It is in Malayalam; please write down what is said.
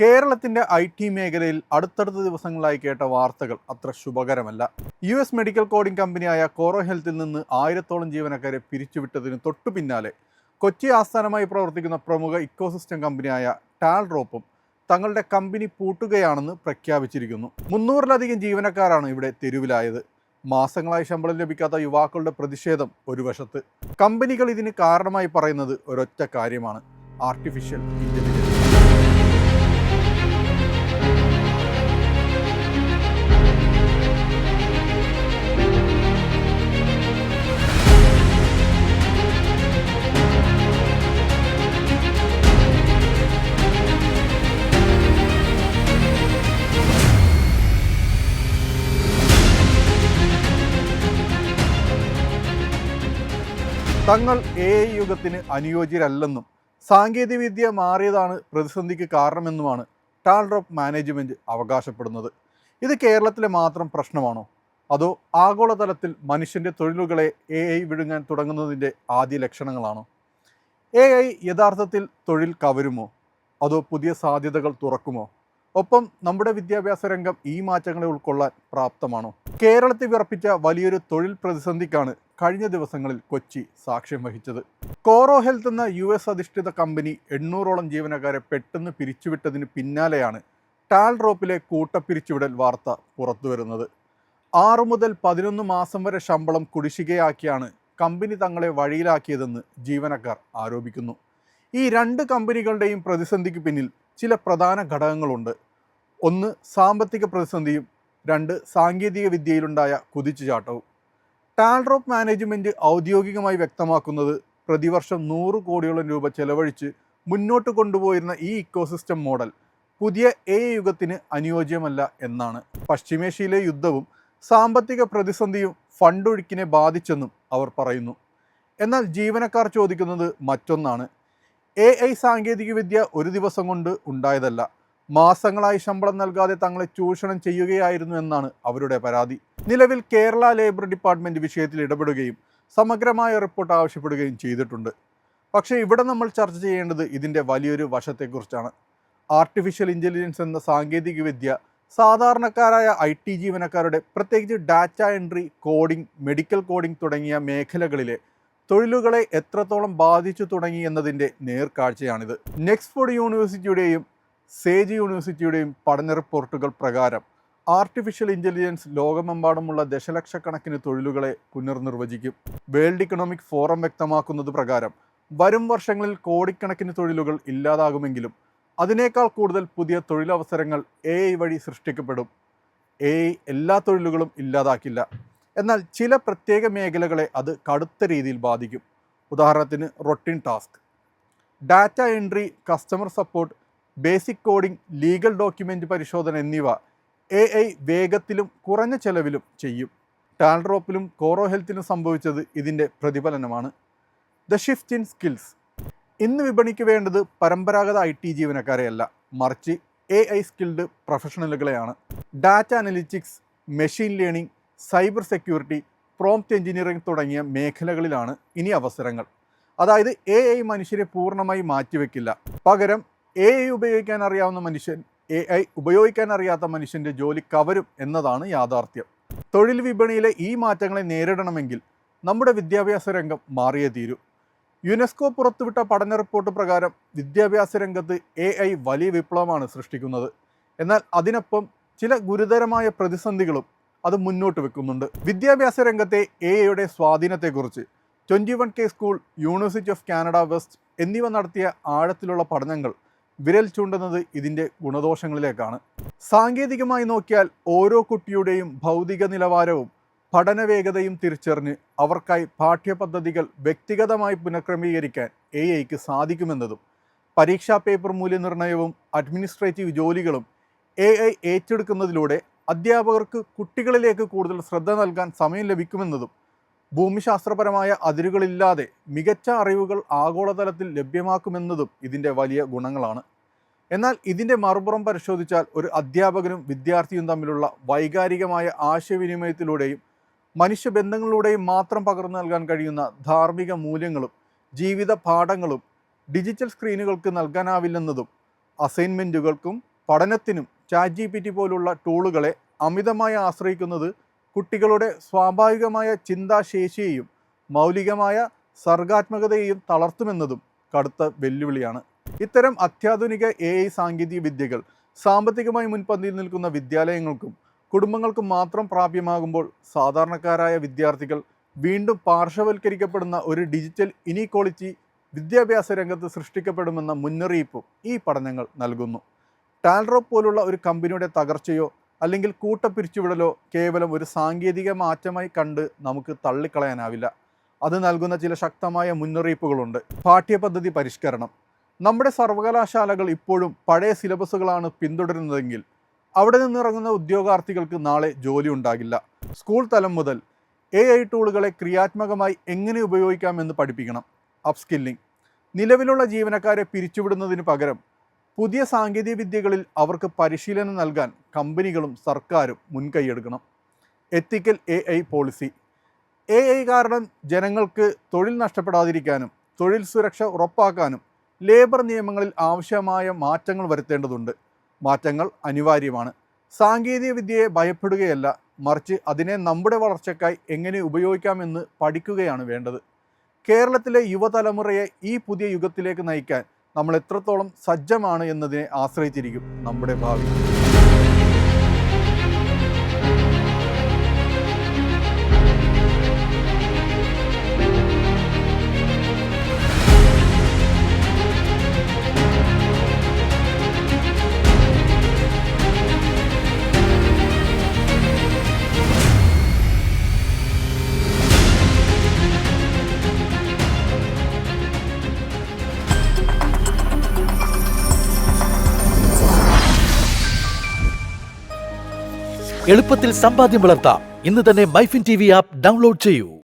കേരളത്തിൻ്റെ IT മേഖലയിൽ അടുത്തടുത്ത ദിവസങ്ങളായി കേട്ട വാർത്തകൾ അത്ര ശുഭകരമല്ല. US മെഡിക്കൽ കോഡിംഗ് കമ്പനിയായ കോറോ ഹെൽത്തിൽ നിന്ന് 1000-ഓളം ജീവനക്കാരെ പിരിച്ചുവിട്ടതിന് തൊട്ടു പിന്നാലെ കൊച്ചി ആസ്ഥാനമായി പ്രവർത്തിക്കുന്ന പ്രമുഖ ഇക്കോസിസ്റ്റം കമ്പനിയായ ടാൽറോപ്പും തങ്ങളുടെ കമ്പനി പൂട്ടുകയാണെന്ന് പ്രഖ്യാപിച്ചിരിക്കുന്നു. 300-ലധികം ജീവനക്കാരാണ് ഇവിടെ തെരുവിലായത്. മാസങ്ങളായി ശമ്പളം ലഭിക്കാത്ത യുവാക്കളുടെ പ്രതിഷേധം ഒരു വശത്ത്. കമ്പനികൾ ഇതിന് കാരണമായി പറയുന്നത് ഒരൊറ്റ കാര്യമാണ്: ആർട്ടിഫിഷ്യൽ ഇൻ്റലിജൻസ്. തങ്ങൾ AI യുഗത്തിന് അനുയോജ്യരല്ലെന്നും സാങ്കേതികവിദ്യ മാറിയതാണ് പ്രതിസന്ധിക്ക് കാരണമെന്നുമാണ് ടാൽറോപ്പ് മാനേജ്മെൻറ്റ് അവകാശപ്പെടുന്നത്. ഇത് കേരളത്തിലെ മാത്രം പ്രശ്നമാണോ, അതോ ആഗോളതലത്തിൽ മനുഷ്യൻ്റെ തൊഴിലുകളെ AI വിഴുങ്ങാൻ തുടങ്ങുന്നതിൻ്റെ ആദ്യ ലക്ഷണങ്ങളാണോ? AI യഥാർത്ഥത്തിൽ തൊഴിൽ കവരുമോ, അതോ പുതിയ സാധ്യതകൾ തുറക്കുമോ? ഒപ്പം നമ്മുടെ വിദ്യാഭ്യാസ രംഗം ഈ മാറ്റങ്ങളെ ഉൾക്കൊള്ളാൻ പ്രാപ്തമാണോ? കേരളത്തെ വിറപ്പിച്ച വലിയൊരു തൊഴിൽ പ്രതിസന്ധിക്കാണ് കഴിഞ്ഞ ദിവസങ്ങളിൽ കൊച്ചി സാക്ഷ്യം വഹിച്ചത്. കോറോ ഹെൽത്ത് എന്ന US അധിഷ്ഠിത കമ്പനി 800-ഓളം ജീവനക്കാരെ പെട്ടെന്ന് പിരിച്ചുവിട്ടതിന് പിന്നാലെയാണ് ടാൽറോപ്പിലെ കൂട്ടപ്പിരിച്ചുവിടൽ വാർത്ത പുറത്തുവരുന്നത്. 6 മുതൽ 11 മാസം വരെ ശമ്പളം കുടിശ്ശികയാക്കിയാണ് കമ്പനി തങ്ങളെ വഴിയിലാക്കിയതെന്ന് ജീവനക്കാർ ആരോപിക്കുന്നു. ഈ രണ്ട് കമ്പനികളുടെയും പ്രതിസന്ധിക്ക് പിന്നിൽ ചില പ്രധാന ഘടകങ്ങളുണ്ട്. ഒന്ന് സാമ്പത്തിക പ്രതിസന്ധിയും, 2 സാങ്കേതിക വിദ്യയിലുണ്ടായ കുതിച്ചുചാട്ടവും. ടാൽറോപ്പ് മാനേജ്മെൻറ്റ് ഔദ്യോഗികമായി വ്യക്തമാക്കുന്നത് പ്രതിവർഷം 100 കോടിയോളം രൂപ ചെലവഴിച്ച് മുന്നോട്ട് കൊണ്ടുപോയിരുന്ന ഈ ഇക്കോസിസ്റ്റം മോഡൽ പുതിയ AI യുഗത്തിന് അനുയോജ്യമല്ല എന്നാണ്. പശ്ചിമേഷ്യയിലെ യുദ്ധവും സാമ്പത്തിക പ്രതിസന്ധിയും ഫണ്ടൊഴുക്കിനെ ബാധിച്ചെന്നും അവർ പറയുന്നു. എന്നാൽ ജീവനക്കാർ ചോദിക്കുന്നത് മറ്റൊന്നാണ്. AI സാങ്കേതികവിദ്യ ഒരു ദിവസം കൊണ്ട് ഉണ്ടായതല്ല, മാസങ്ങളായി ശമ്പളം നൽകാതെ തങ്ങളെ ചൂഷണം ചെയ്യുകയായിരുന്നു എന്നാണ് അവരുടെ പരാതി. നിലവിൽ കേരള ലേബർ ഡിപ്പാർട്ട്മെൻറ്റ് വിഷയത്തിൽ ഇടപെടുകയും സമഗ്രമായ റിപ്പോർട്ട് ആവശ്യപ്പെടുകയും ചെയ്തിട്ടുണ്ട്. പക്ഷേ ഇവിടെ നമ്മൾ ചർച്ച ചെയ്യേണ്ടത് ഇതിൻ്റെ വലിയൊരു വശത്തെക്കുറിച്ചാണ്. ആർട്ടിഫിഷ്യൽ ഇൻ്റലിജൻസ് എന്ന സാങ്കേതികവിദ്യ സാധാരണക്കാരായ IT ജീവനക്കാരുടെ, പ്രത്യേകിച്ച് data entry, coding, medical coding തുടങ്ങിയ മേഖലകളിലെ തൊഴിലുകളെ എത്രത്തോളം ബാധിച്ചു തുടങ്ങി എന്നതിൻ്റെ നേർക്കാഴ്ചയാണിത്. നെക്സ്ഫോർഡ് യൂണിവേഴ്സിറ്റിയുടെയും സേജ് യൂണിവേഴ്സിറ്റിയുടെയും പഠന റിപ്പോർട്ടുകൾ പ്രകാരം ആർട്ടിഫിഷ്യൽ ഇൻ്റലിജൻസ് ലോകമെമ്പാടുമുള്ള ദശലക്ഷക്കണക്കിന് തൊഴിലുകളെ പുനർനിർവചിക്കും. വേൾഡ് ഇക്കണോമിക് ഫോറം വ്യക്തമാക്കുന്നത് പ്രകാരം വരും വർഷങ്ങളിൽ കോടിക്കണക്കിന് തൊഴിലുകൾ ഇല്ലാതാകുമെങ്കിലും അതിനേക്കാൾ കൂടുതൽ പുതിയ തൊഴിലവസരങ്ങൾ AI വഴി സൃഷ്ടിക്കപ്പെടും. AI എല്ലാ തൊഴിലുകളും ഇല്ലാതാക്കില്ല, എന്നാൽ ചില പ്രത്യേക മേഖലകളെ അത് കടുത്ത രീതിയിൽ ബാധിക്കും. ഉദാഹരണത്തിന് routine task, data entry, customer support, basic coding, legal document പരിശോധന എന്നിവ AI വേഗത്തിലും കുറഞ്ഞ ചെലവിലും ചെയ്യും. ടാൽറോപ്പിലും കോറോ ഹെൽത്തിനും സംഭവിച്ചത് ഇതിൻ്റെ പ്രതിഫലനമാണ്. The shift in skills. ഇന്ന് വിപണിക്ക് വേണ്ടത് പരമ്പരാഗത IT ജീവനക്കാരെയല്ല, മറിച്ച് AI സ്കിൽഡ് പ്രൊഫഷണലുകളെയാണ്. Data analytics, machine learning, cyber security, prompt engineering തുടങ്ങിയ മേഖലകളിലാണ് ഇനി അവസരങ്ങൾ. അതായത് AI മനുഷ്യരെ പൂർണ്ണമായി മാറ്റിവെക്കില്ല, പകരം AI ഉപയോഗിക്കാൻ അറിയാത്ത മനുഷ്യൻ്റെ ജോലി കവരും എന്നതാണ് യാഥാർത്ഥ്യം. തൊഴിൽ വിപണിയിലെ ഈ മാറ്റങ്ങളെ നേരിടണമെങ്കിൽ നമ്മുടെ വിദ്യാഭ്യാസ രംഗം മാറിയേ തീരൂ. യുനെസ്കോ പുറത്തുവിട്ട പഠന റിപ്പോർട്ട് പ്രകാരം വിദ്യാഭ്യാസ രംഗത്ത് AI വലിയ വിപ്ലവമാണ് സൃഷ്ടിക്കുന്നത്. എന്നാൽ അതിനൊപ്പം ചില ഗുരുതരമായ പ്രതിസന്ധികളും അത് മുന്നോട്ട് വെക്കുന്നുണ്ട്. വിദ്യാഭ്യാസ രംഗത്തെ AIയുടെ സ്വാധീനത്തെക്കുറിച്ച് 21K school, university of Canada west എന്നിവ നടത്തിയ ആഴത്തിലുള്ള പഠനങ്ങൾ വിരൽ ചൂണ്ടുന്നത് ഇതിൻ്റെ ഗുണദോഷങ്ങളിലേക്കാണ്. സാങ്കേതികമായി നോക്കിയാൽ ഓരോ കുട്ടിയുടെയും ഭൗതിക നിലവാരവും പഠന വേഗതയും തിരിച്ചറിഞ്ഞ് അവർക്കായി പാഠ്യപദ്ധതികൾ വ്യക്തിഗതമായി പുനഃക്രമീകരിക്കാൻ AIക്ക് സാധിക്കുമെന്നതും, പരീക്ഷാ പേപ്പർ മൂല്യനിർണ്ണയവും അഡ്മിനിസ്ട്രേറ്റീവ് ജോലികളും AI ഏറ്റെടുക്കുന്നതിലൂടെ അധ്യാപകർക്ക് കുട്ടികളിലേക്ക് കൂടുതൽ ശ്രദ്ധ നൽകാൻ സമയം ലഭിക്കുമെന്നതും, ഭൂമിശാസ്ത്രപരമായ അതിരുകളില്ലാതെ മികച്ച അറിവുകൾ ആഗോളതലത്തിൽ ലഭ്യമാക്കുമെന്നതും ഇതിൻ്റെ വലിയ ഗുണങ്ങളാണ്. എന്നാൽ ഇതിൻ്റെ മറുപുറം പരിശോധിച്ചാൽ ഒരു അധ്യാപകനും വിദ്യാർത്ഥിയും തമ്മിലുള്ള വൈകാരികമായ ആശയവിനിമയത്തിലൂടെയും മനുഷ്യബന്ധങ്ങളിലൂടെയും മാത്രം പകർന്നു നൽകാൻ കഴിയുന്ന ധാർമ്മിക മൂല്യങ്ങളും ജീവിത പാഠങ്ങളും ഡിജിറ്റൽ സ്ക്രീനുകൾക്ക് നൽകാനാവില്ലെന്നതും, അസൈൻമെൻറ്റുകൾക്കും പഠനത്തിനും ChatGPT പോലുള്ള ടൂളുകളെ അമിതമായി ആശ്രയിക്കുന്നത് കുട്ടികളുടെ സ്വാഭാവികമായ ചിന്താശേഷിയെയും മൗലികമായ സർഗാത്മകതയെയും തളർത്തുമെന്നതും കടുത്ത വെല്ലുവിളിയാണ്. ഇത്തരം അത്യാധുനിക AI സാങ്കേതിക വിദ്യകൾ സാമ്പത്തികമായി മുൻപന്തിയിൽ നിൽക്കുന്ന വിദ്യാലയങ്ങൾക്കും കുടുംബങ്ങൾക്കും മാത്രം പ്രാപ്യമാകുമ്പോൾ സാധാരണക്കാരായ വിദ്യാർത്ഥികൾ വീണ്ടും പാർശ്വവൽക്കരിക്കപ്പെടുന്ന ഒരു ഡിജിറ്റൽ ഇനീക്വാളിറ്റി വിദ്യാഭ്യാസ രംഗത്ത് സൃഷ്ടിക്കപ്പെടുമെന്ന മുന്നറിയിപ്പും ഈ പഠനങ്ങൾ നൽകുന്നു. ടാൽഡ്രോപ്പ് പോലുള്ള ഒരു കമ്പനിയുടെ തകർച്ചയോ അല്ലെങ്കിൽ കൂട്ടപ്പിരിച്ചുവിടലോ കേവലം ഒരു സാങ്കേതിക മാറ്റമായി കണ്ട് നമുക്ക് തള്ളിക്കളയാനാവില്ല. അത് നൽകുന്ന ചില ശക്തമായ മുന്നറിയിപ്പുകളുണ്ട്. പാഠ്യപദ്ധതി പരിഷ്കരണം. നമ്മുടെ സർവകലാശാലകൾ ഇപ്പോഴും പഴയ സിലബസുകളാണ് പിന്തുടരുന്നതെങ്കിൽ അവിടെ നിന്നിറങ്ങുന്ന ഉദ്യോഗാർത്ഥികൾക്ക് നാളെ ജോലി ഉണ്ടാകില്ല. സ്കൂൾ തലം മുതൽ AI ടൂളുകളെ ക്രിയാത്മകമായി എങ്ങനെ ഉപയോഗിക്കാമെന്ന് പഠിപ്പിക്കണം. അപ്സ്കില്ലിംഗ്. നിലവിലുള്ള ജീവനക്കാരെ പിരിച്ചുവിടുന്നതിന് പകരം പുതിയ സാങ്കേതിക വിദ്യകളിൽ അവർക്ക് പരിശീലനം നൽകാൻ കമ്പനികളും സർക്കാരും മുൻകൈയെടുക്കണം. എത്തിക്കൽ AI പോളിസി. AI കാരണം ജനങ്ങൾക്ക് തൊഴിൽ നഷ്ടപ്പെടാതിരിക്കാനും തൊഴിൽ സുരക്ഷ ഉറപ്പാക്കാനും ലേബർ നിയമങ്ങളിൽ ആവശ്യമായ മാറ്റങ്ങൾ വരുത്തേണ്ടതുണ്ട്. മാറ്റങ്ങൾ അനിവാര്യമാണ്. സാങ്കേതിക വിദ്യയെ ഭയപ്പെടുകയല്ല, മറിച്ച് അതിനെ നമ്മുടെ വളർച്ചയ്ക്കായി എങ്ങനെ ഉപയോഗിക്കാമെന്ന് പഠിക്കുകയാണ് വേണ്ടത്. കേരളത്തിലെ യുവതലമുറയെ ഈ പുതിയ യുഗത്തിലേക്ക് നയിക്കാൻ നമ്മൾ എത്രത്തോളം സജ്ജമാണ് എന്നതിനെ ആശ്രയിച്ചിരിക്കും നമ്മുടെ ഭാവി. എളുപ്പത്തിൽ സമ്പാദ്യം വളർത്താം. ഇന്ന് തന്നെ മൈഫിൻ TV ആപ്പ് ഡൗൺലോഡ് ചെയ്യൂ.